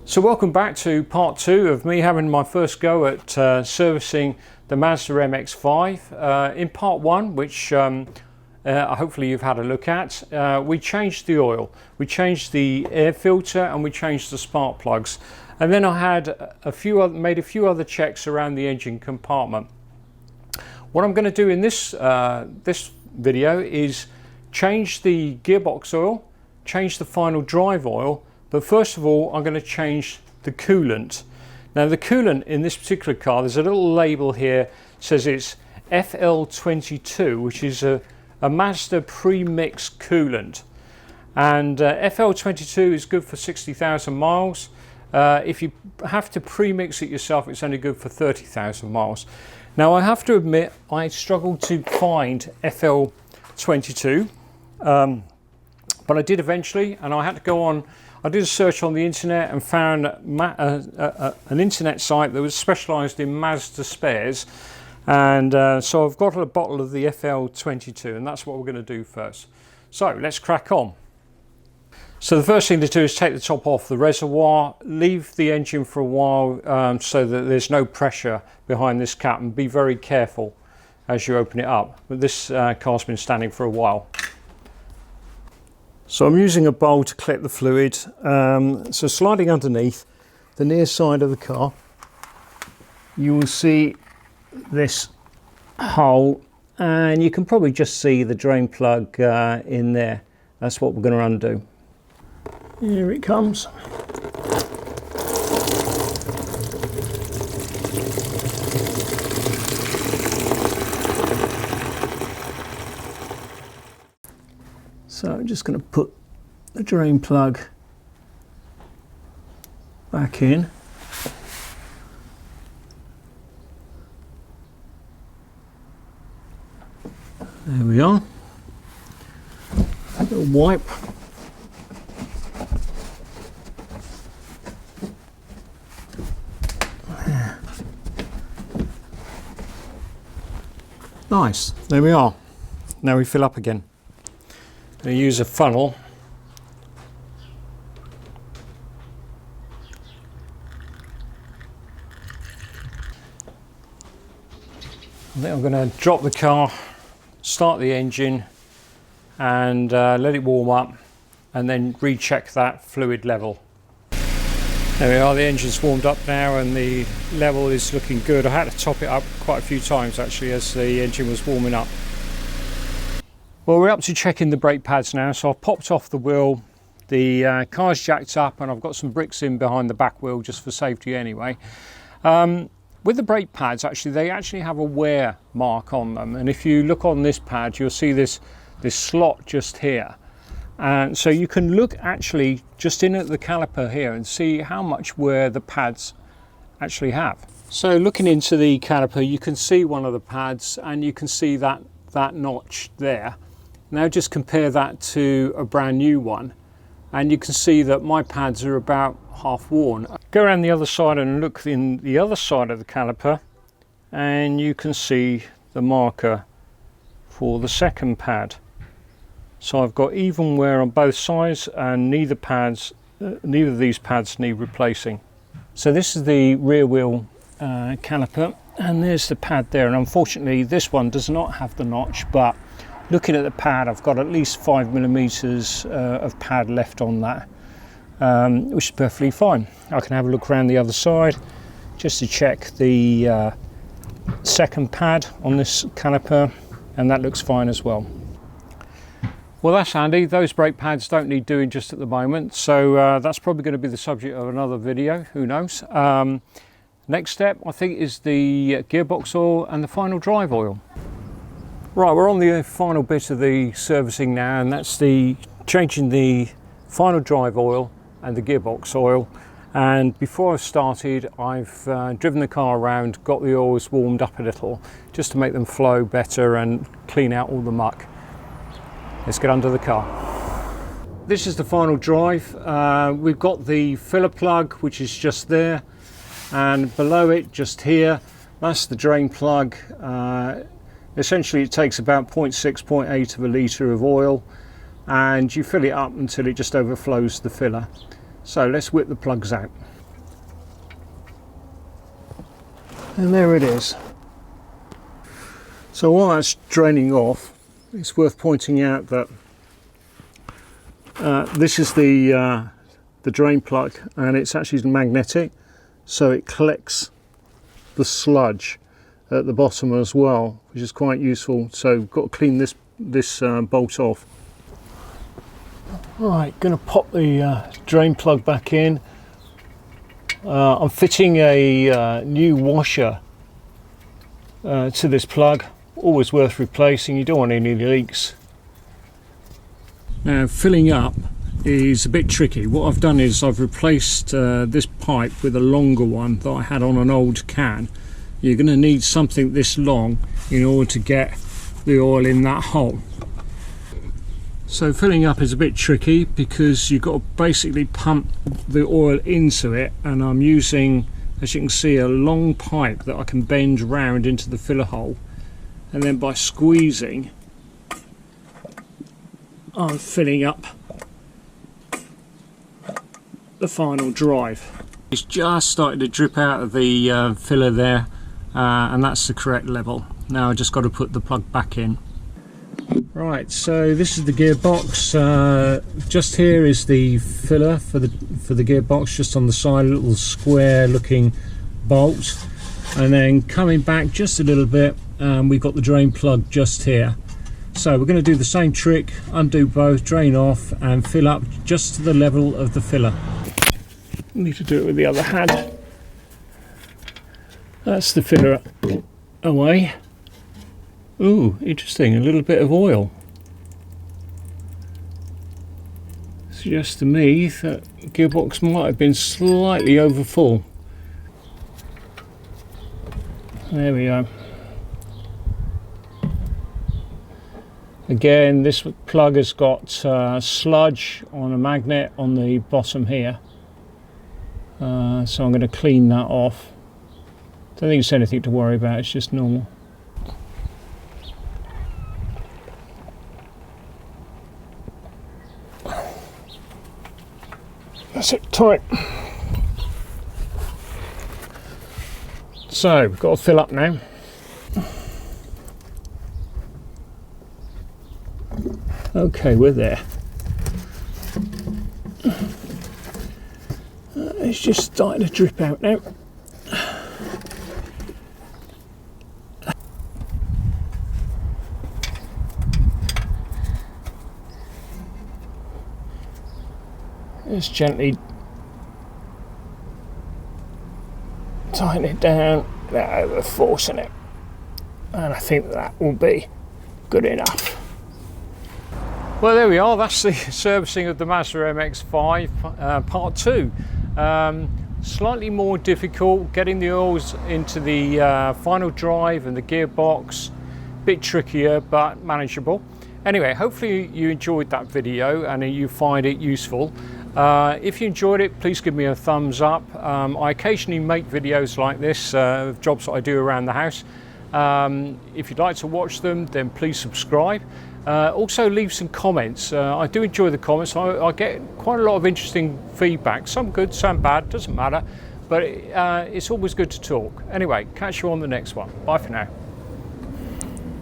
So welcome back to part 2 of me having my first go at servicing the Mazda MX5. In part 1, which hopefully you've had a look at, we changed the oil, we changed the air filter and we changed the spark plugs. And then I had made a few other checks around the engine compartment. What I'm going to do in this video is change the gearbox oil, change the final drive oil, but first of all I'm going to change the coolant. Now the coolant in this particular car, there's a little label here, says it's FL22, which is a Mazda pre-mix coolant, and FL22 is good for 60,000 miles. If you have to pre-mix it yourself, it's only good for 30,000 miles. Now I have to admit I struggled to find FL22, but I did eventually, and I had to go on. I did a search on the internet and found an internet site that was specialised in Mazda spares, and so I've got a bottle of the FL22, and that's what we're going to do first. So let's crack on. So the first thing to do is take the top off the reservoir, leave the engine for a while so that there's no pressure behind this cap, and be very careful as you open it up. But this car's been standing for a while. So I'm using a bowl to collect the fluid. So sliding underneath the near side of the car, you will see this hole, and you can probably just see the drain plug in there. That's what we're going to undo. Here it comes. So I'm just going to put the drain plug back in. There we are. A little wipe. There. Nice. There we are. Now we fill up again. I use a funnel. I think I'm going to drop the car, start the engine, and let it warm up, and then recheck that fluid level. There we are, the engine's warmed up now and the level is looking good. I had to top it up quite a few times actually as the engine was warming up. Well, we're up to checking the brake pads now, so I've popped off the wheel, the car's jacked up, and I've got some bricks in behind the back wheel just for safety anyway. With the brake pads, actually, they actually have a wear mark on them, and if you look on this pad, you'll see this slot just here. And so you can look actually just in at the caliper here and see how much wear the pads actually have. So looking into the caliper, you can see one of the pads, and you can see that notch there. Now just compare that to a brand new one, and you can see that my pads are about half worn. Go around the other side and look in the other side of the caliper, and you can see the marker for the second pad. So I've got even wear on both sides, and neither of these pads need replacing. So this is the rear wheel caliper, and there's the pad there, and unfortunately this one does not have the notch, but looking at the pad, I've got at least 5mm of pad left on that, which is perfectly fine. I can have a look around the other side just to check the second pad on this caliper, and that looks fine as well. Well, that's handy. Those brake pads don't need doing just at the moment, so that's probably going to be the subject of another video, who knows. Next step, I think, is the gearbox oil and the final drive oil. Right, we're on the final bit of the servicing now, and that's the changing the final drive oil and the gearbox oil. And before I started, I've driven the car around, got the oils warmed up a little, just to make them flow better and clean out all the muck. Let's get under the car. This is the final drive. We've got the filler plug, which is just there, and below it, just here, that's the drain plug. Essentially it takes about 0.6, 0.8 of a litre of oil, and you fill it up until it just overflows the filler. So let's whip the plugs out. And there it is. So while that's draining off, it's worth pointing out that this is the drain plug, and it's actually magnetic, so it collects the sludge at the bottom as well, which is quite useful. So got to clean this bolt off. Right, going to pop the drain plug back in. I'm fitting a new washer to this plug. Always worth replacing, you don't want any leaks. Now filling up is a bit tricky. What I've done is I've replaced this pipe with a longer one that I had on an old can. You're going to need something this long in order to get the oil in that hole. So filling up is a bit tricky because you've got to basically pump the oil into it, and I'm using, as you can see, a long pipe that I can bend round into the filler hole, and then by squeezing I'm filling up the final drive. It's just starting to drip out of the filler there, and that's the correct level. Now I just got to put the plug back in. Right, so this is the gearbox. Just here is the filler for the gearbox, just on the side, a little square looking bolt, and then coming back just a little bit, we've got the drain plug just here. So we're going to do the same trick, undo both, drain off and fill up just to the level of the filler. Need to do it with the other hand. That's the filler away. Ooh, interesting, a little bit of oil. Suggests to me that the gearbox might have been slightly over full. There we go. Again, this plug has got sludge on a magnet on the bottom here. So I'm going to clean that off. Don't think it's anything to worry about, it's just normal. That's it, tight. So we've got to fill up now. Okay, we're there. It's just starting to drip out now. Just gently tighten it down without over forcing it, and I think that will be good enough. Well, there we are. That's the servicing of the Mazda MX5 part 2. Slightly more difficult getting the oils into the final drive and the gearbox. Bit trickier but manageable. Anyway, hopefully you enjoyed that video and you find it useful. If you enjoyed it, please give me a thumbs up. I occasionally make videos like this, jobs that I do around the house. If you'd like to watch them, then please subscribe. Also leave some comments. I do enjoy the comments. I get quite a lot of interesting feedback, some good, some bad, doesn't matter, but it's always good to talk. Anyway, catch you on the next one. Bye for now.